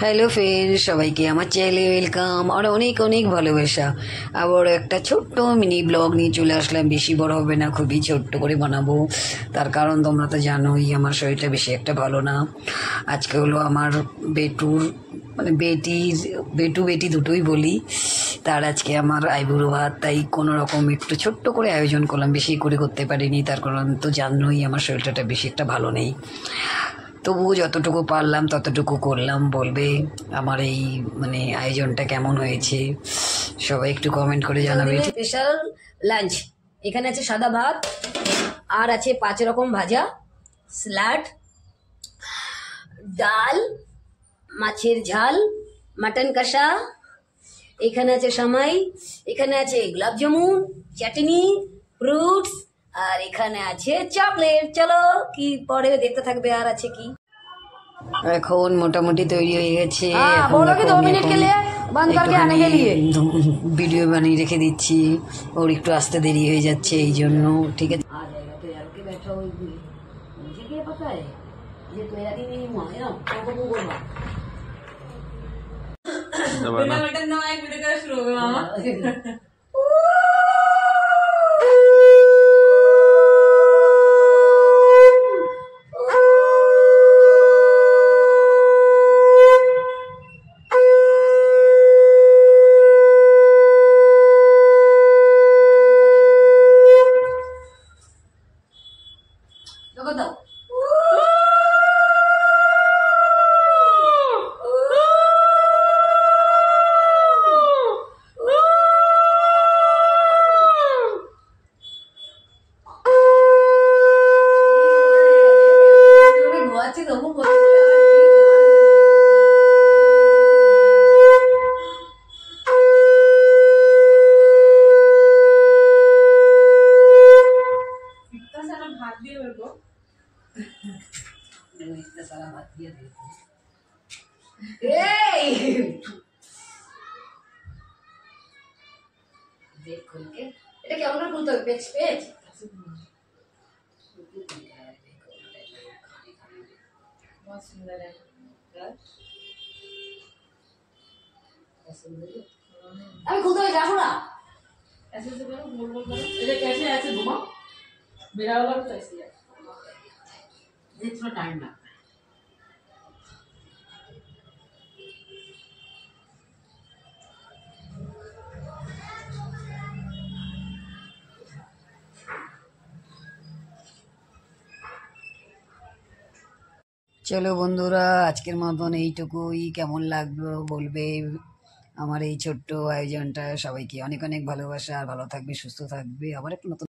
Hello friend, সবাইকে আমার চ্যানেলে ওয়েলকাম আর অনেক অনেক ভালোবাসা। আবার একটা ছোট্ট মিনি ব্লগ নিয়ে চলে আসলাম। বেশি বড় হবে না, খুবই ছোট্ট করে বানাবো। তার কারণ তোমরা তো জানোই আমার শরীরটা বেশি একটা ভালো না। আজকে হলো আমার বেটুর মানে বেটি দুটোই বলি, তার আজকে আমার আইবুড়ো ভাত। তাই কোনো রকম একটু ছোট্ট করে আয়োজন করলাম, বেশি করে করতে পারিনি। তার কারণ তো জানোই আমার শরীরটা বেশি একটা ভালো নেই। তবুও যতটুকু পারলাম ততটুকু করলাম। বলবে আমার এই আয়োজনটা কেমন হয়েছে, সবাই একটু কমেন্ট করে জানাবে। স্পেশাল লাঞ্চ এখানে আছে সাদা ভাত, আর আছে 5 রকম ভাজা, স্যালাড, ডাল, মাছের ঝাল, মাটন কষা, এখানে আছে সামাই, এখানে আছে গোলাপ জামুন, চাটনি, ফ্রুটস, আর এখানে আছে চকলেট। চলো কি পরে দেখতে থাকবে আর আছে কি। এখন মোটামুটি তৈরি হয়ে গেছে। बोलो कि 2 मिनट के लिए बंद करके आने के लिए। ভিডিও বানিয়ে রেখে দিচ্ছি, ওর একটু আসতে দেরি হয়ে যাচ্ছে এই জন্য। ঠিক আছে, आ जाएगा तो यार के बैठा हुई मुझे क्या पता है, ये तो यार ही नहीं हुआ है ना, तो वो बोलवा बिना बटन दबाए वीडियो का शुरू हो गया मामा। लोगो दो भात दिए मेरे को। इतना सारा बात दिया देखो। देख खोल के এটা কেমন করে খুলতে হবে? পেজ পেজ बहुत सुंदर है আমি খুলতে হবে, দেখো না। ऐसे से करो, गोल गोल करो। ये कैसे ऐसे घुमाओ, मेरा वाला भी तो ऐसे है, ये थोड़ा टाइम लगता है। চলো বন্ধুরা, আজকের মতন এইটুকুই। কেমন লাগলো বলবে আমার এই ছোট্ট আয়োজনটা। সবাইকে অনেক অনেক ভালোবাসা, আর ভালো থাকবে, সুস্থ থাকবে। আবার একটা নতুন